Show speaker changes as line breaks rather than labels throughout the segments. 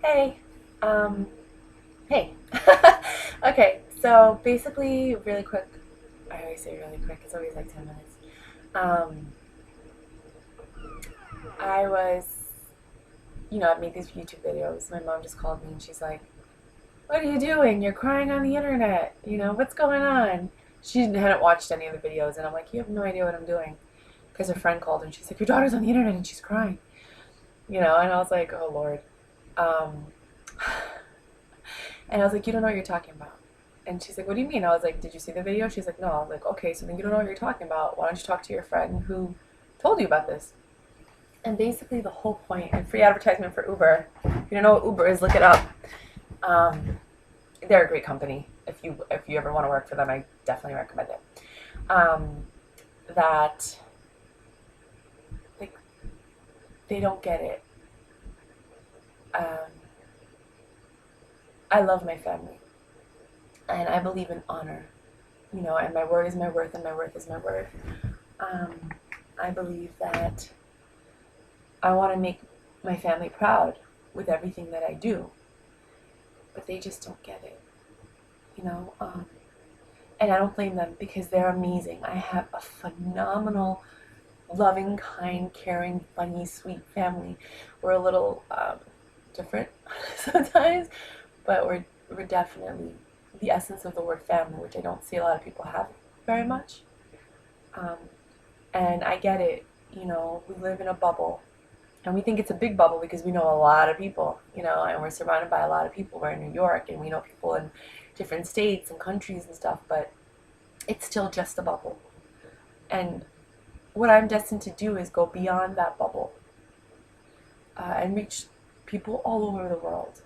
Hey, um, hey. Okay, so basically, really quick. I always say really quick. It's always like 10 minutes. Um, I was, I made these YouTube videos. My mom just called me and she's like, "What are you doing? You're crying on the internet. What's going on?" She hadn't watched any of the videos, and I'm like, "You have no idea what I'm doing," because her friend called and she's like, "Your daughter's on the internet and she's crying." And I was like, "Oh Lord." Um, And I was like, "You don't know what you're talking about." And she's like, "What do you mean?" I was like, "Did you see the video?" She's like, "No." I was like, "Okay, so then you don't know what you're talking about. Why don't you talk to your friend who told you about this?" And basically, the whole point, and free advertisement for Uber. If you don't know what Uber is, look it up. Um, they're a great company. If you ever want to work for them, I definitely recommend it. Um, that like they don't get it. Um, I love my family, and I believe in honor. And my word is my worth, and my worth is my word. Um, I believe that I want to make my family proud with everything that I do, but they just don't get it, you know. And I don't blame them because they're amazing. I have a phenomenal, loving, kind, caring, funny, sweet family. We're a little different sometimes, but we're definitely the essence of the word family, which I don't see a lot of people have very much. Um, and I get it. We live in a bubble. And we think it's a big bubble because we know a lot of people, and we're surrounded by a lot of people. We're in New York and we know people in different states and countries and stuff, but it's still just a bubble. And what I'm destined to do is go beyond that bubble and reach people all over the world.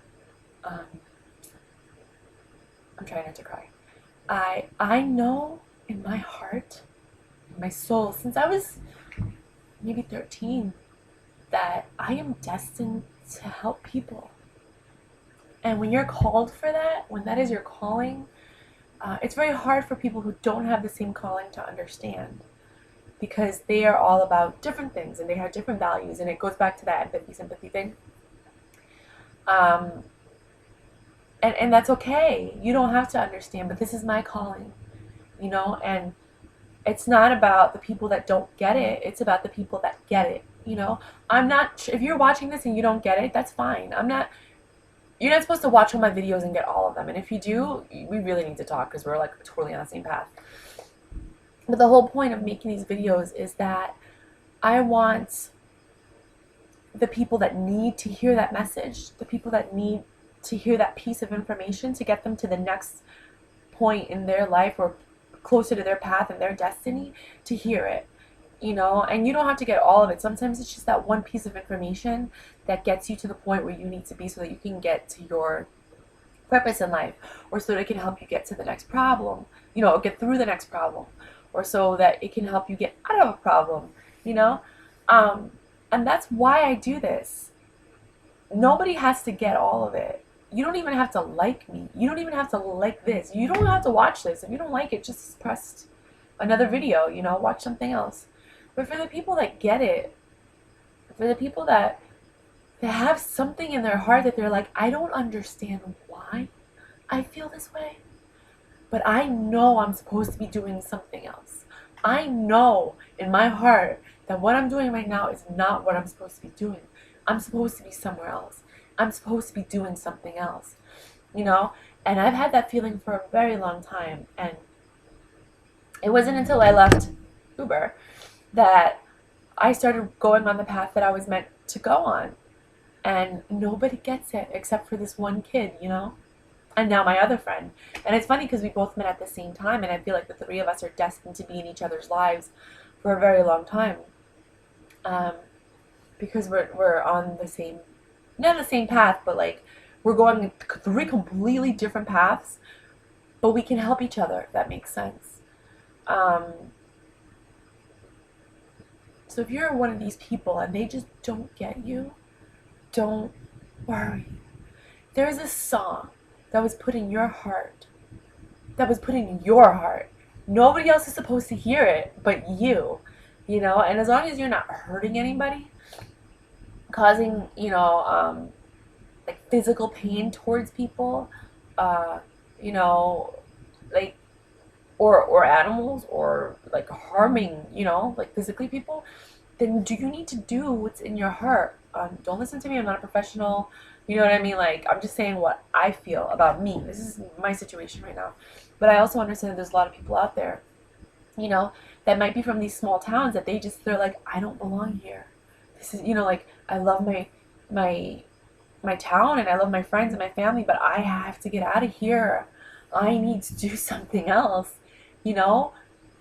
Um, I'm trying not to cry. I know in my heart, in my soul, since I was maybe 13, that I am destined to help people. And when you're called for that, when that is your calling, it's very hard for people who don't have the same calling to understand because they are all about different things and they have different values. And it goes back to that empathy, sympathy thing. Um, and that's okay. You don't have to understand, but this is my calling, and it's not about the people that don't get it. It's about the people that get it. I'm not, if you're watching this and you don't get it, that's fine. You're not supposed to watch all my videos and get all of them. And if you do, we really need to talk because we're like totally on the same path. But the whole point of making these videos is that I want the people that need to hear that message, the people that need to hear that piece of information to get them to the next point in their life or closer to their path and their destiny to hear it. And you don't have to get all of it. Sometimes it's just that one piece of information that gets you to the point where you need to be so that you can get to your purpose in life, or so that it can help you get to the next problem, or get through the next problem, or so that it can help you get out of a problem, you know? Um, and that's why I do this. Nobody has to get all of it. You don't even have to like me. You don't even have to like this. You don't have to watch this. If you don't like it, just press another video, watch something else. But for the people that get it, for the people that have something in their heart that they're like, I don't understand why I feel this way, but I know I'm supposed to be doing something else. I know in my heart that what I'm doing right now is not what I'm supposed to be doing. I'm supposed to be somewhere else. I'm supposed to be doing something else, you know? And I've had that feeling for a very long time. And it wasn't until I left Uber that I started going on the path that I was meant to go on. And nobody gets it except for this one kid. And now my other friend. And it's funny because we both met at the same time, and I feel like the three of us are destined to be in each other's lives for a very long time. Um, because we're on the same, not the same path, but like we're going three completely different paths, but we can help each other, if that makes sense. Um, so if you're one of these people and they just don't get you, don't worry. There's a song that was put in your heart. That was put in your heart. Nobody else is supposed to hear it but you. And as long as you're not hurting anybody, causing, like physical pain towards people, uh, you know, like or animals, or like harming, like physically people, then do you need to do what's in your heart? Don't listen to me. I'm not a professional. You know what I mean? Like, I'm just saying what I feel about me. This is my situation right now. But I also understand that there's a lot of people out there, you know, that might be from these small towns that they're like, I don't belong here. This is, like, I love my my town and I love my friends and my family, but I have to get out of here. I need to do something else, you know?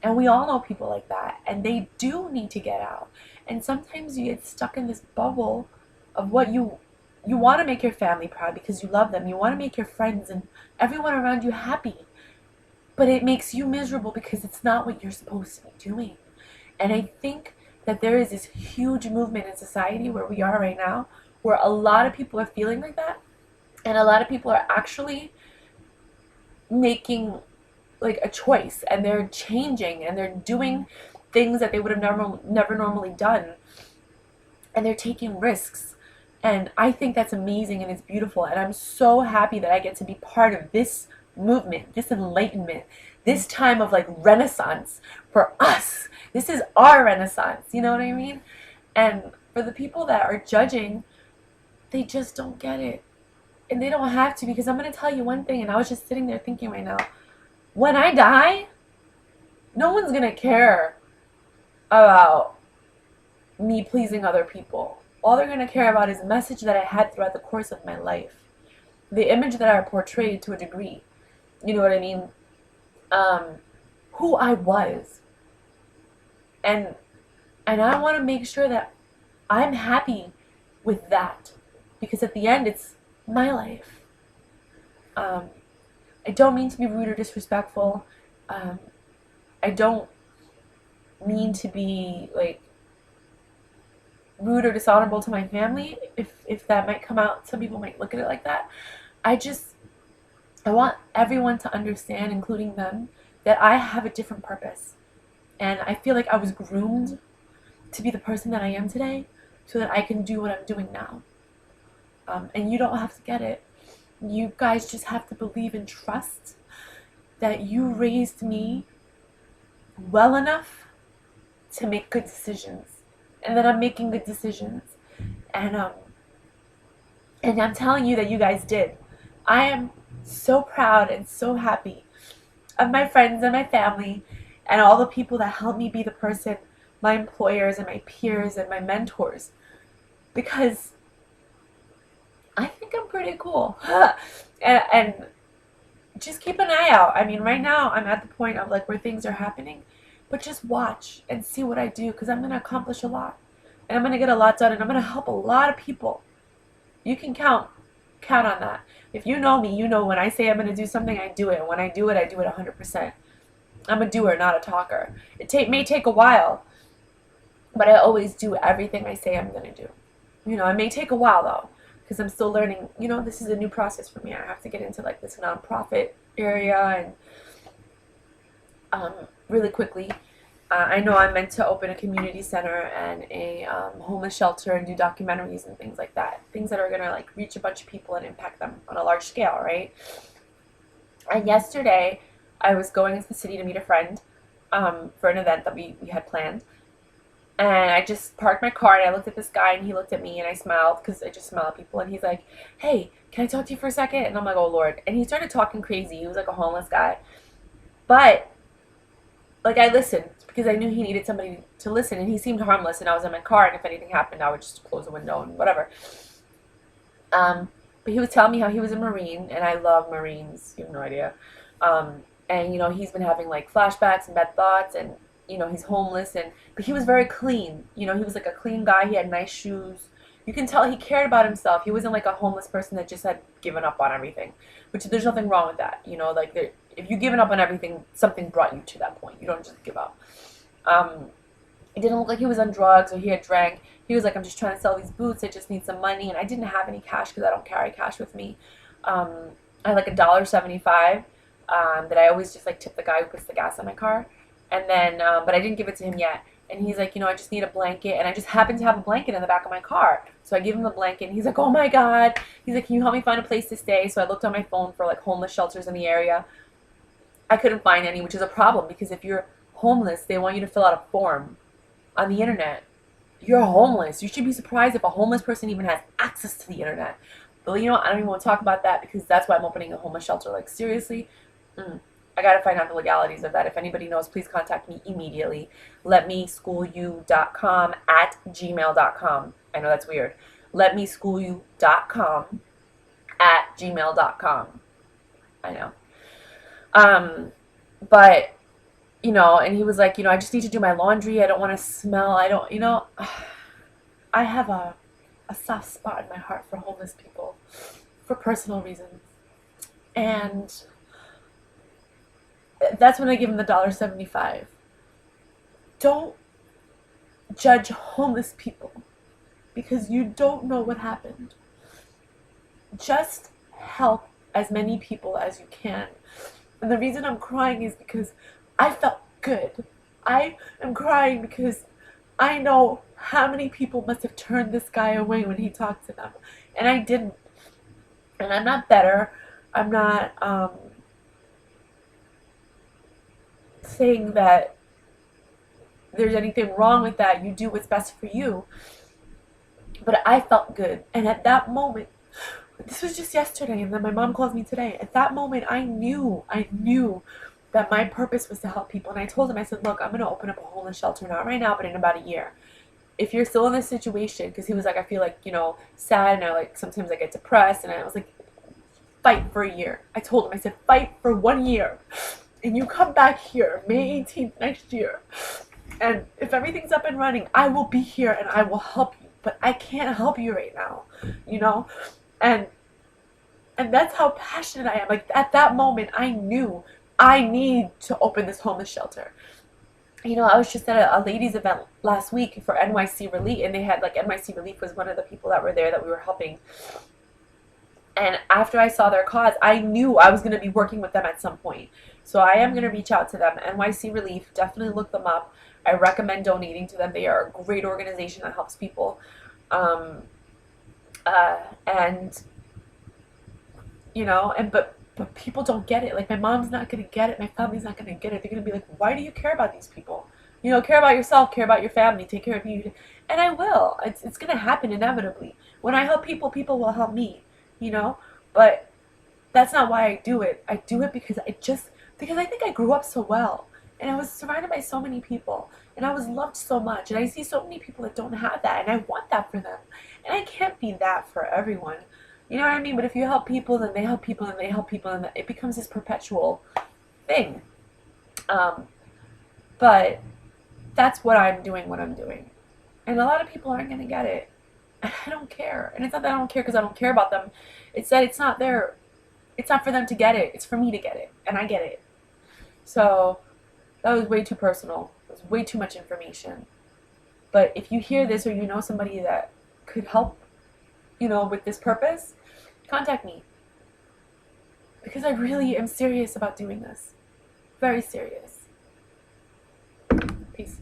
And we all know people like that, and they do need to get out. And sometimes you get stuck in this bubble of what you want to make your family proud because you love them. You want to make your friends and everyone around you happy. But it makes you miserable because it's not what you're supposed to be doing. And I think that there is this huge movement in society where we are right now where a lot of people are feeling like that, and a lot of people are actually making like a choice, and they're changing, and they're doing things that they would have never normally done, and they're taking risks. And I think that's amazing and it's beautiful, and I'm so happy that I get to be part of this movement, this enlightenment, this time of like renaissance for us. This is our renaissance, you know what I mean? And for the people that are judging, they just don't get it. And they don't have to, because I'm going to tell you one thing, and I was just sitting there thinking right now, when I die, no one's going to care about me pleasing other people. All they're going to care about is the message that I had throughout the course of my life, the image that I portrayed to a degree. You know what I mean? Who I was. And I want to make sure that I'm happy with that, because at the end, it's my life. I don't mean to be rude or disrespectful. I don't mean to be like rude or dishonorable to my family. If that might come out, some people might look at it like that. I want everyone to understand, including them, that I have a different purpose, and I feel like I was groomed to be the person that I am today, so that I can do what I'm doing now. And you don't have to get it. You guys just have to believe and trust that you raised me well enough to make good decisions, and that I'm making good decisions. And I'm telling you that you guys did. I am so proud and so happy of my friends and my family and all the people that helped me be the person, my employers and my peers and my mentors, because I think I'm pretty cool. and just keep an eye out. I mean, right now I'm at the point of like where things are happening, but just watch and see what I do, because I'm going to accomplish a lot, and I'm going to get a lot done, and I'm going to help a lot of people. You can count on that. If you know me, you know when I say I'm going to do something, I do it. And when I do it 100%. I'm a doer, not a talker. May take a while, but I always do everything I say I'm going to do. It may take a while though, because I'm still learning. This is a new process for me. I have to get into like this nonprofit area, and really quickly. I know I'm meant to open a community center and a homeless shelter and do documentaries and things like that. Things that are going to like reach a bunch of people and impact them on a large scale, right? And yesterday, I was going into the city to meet a friend for an event that we had planned. And I just parked my car, and I looked at this guy, and he looked at me, and I smiled, because I just smile at people. And he's like, hey, can I talk to you for a second? And I'm like, oh, Lord. And he started talking crazy. He was like a homeless guy. But like, I listened because I knew he needed somebody to listen, and he seemed harmless, and I was in my car, and if anything happened, I would just close the window and whatever. But he was telling me how he was a Marine, and I love Marines. You have no idea. And he's been having like flashbacks and bad thoughts, and he's homeless, but he was very clean. He was like a clean guy. He had nice shoes. You can tell he cared about himself. He wasn't like a homeless person that just had given up on everything, which there's nothing wrong with that. Like if you've given up on everything, something brought you to that point. You don't just give up. It didn't look like he was on drugs or he had drank. He was like, I'm just trying to sell these boots. I just need some money. And I didn't have any cash because I don't carry cash with me. I had like $1.75 that I always just like tip the guy who puts the gas in my car. And then, but I didn't give it to him yet. And he's like, I just need a blanket. And I just happen to have a blanket in the back of my car. So I give him the blanket. And he's like, oh my God. He's like, can you help me find a place to stay? So I looked on my phone for like homeless shelters in the area. I couldn't find any, which is a problem because if you're homeless, they want you to fill out a form on the internet. You're homeless. You should be surprised if a homeless person even has access to the internet. But I don't even want to talk about that because that's why I'm opening a homeless shelter. Like, seriously? I gotta find out the legalities of that. If anybody knows, please contact me immediately. LetMeSchoolYou.com@gmail.com. I know that's weird. LetMeSchoolYou.com@gmail.com. I know. But, and he was like, I just need to do my laundry. I don't want to smell. I don't, I have a soft spot in my heart for homeless people for personal reasons. And that's when I give him the $1.75. Don't judge homeless people because you don't know what happened. Just help as many people as you can. And the reason I'm crying is because I felt good. I am crying because I know how many people must have turned this guy away when he talked to them. And I didn't. And I'm not better. I'm not saying that there's anything wrong with that. You do what's best for you. But I felt good. And at that moment, this was just yesterday, and then my mom calls me today. At that moment, I knew that my purpose was to help people. And I told him, I said, look, I'm going to open up a homeless shelter, not right now, but in about a year. If you're still in this situation, because he was like, I feel like, sad, and sometimes I get depressed, and I was like, fight for a year. I told him, I said, fight for 1 year. And you come back here, May 18th next year. And if everything's up and running, I will be here and I will help you. But I can't help you right now, And that's how passionate I am. Like, at that moment, I knew I need to open this homeless shelter. I was just at a ladies event last week for NYC Relief, and they had, NYC Relief was one of the people that were there that we were helping. And after I saw their cause, I knew I was going to be working with them at some point. So I am going to reach out to them. NYC Relief, definitely look them up. I recommend donating to them. They are a great organization that helps people. But people don't get it. Like, my mom's not going to get it. My family's not going to get it. They're going to be like, why do you care about these people? Care about yourself, care about your family, take care of you. And I will. It's going to happen inevitably. When I help people, people will help me, But that's not why I do it. I do it because I think I grew up so well. And I was surrounded by so many people. And I was loved so much. And I see so many people that don't have that. And I want that for them. And I can't be that for everyone. You know what I mean? But if you help people, then they help people, and they help people, and it becomes this perpetual thing. But that's what I'm doing, And a lot of people aren't going to get it. And I don't care. And it's not that I don't care because I don't care about them. It's that it's not for them to get it. It's for me to get it. And I get it. So that was way too personal. It was way too much information. But if you hear this, or you know somebody that could help, with this purpose, contact me. Because I really am serious about doing this. Very serious. Peace.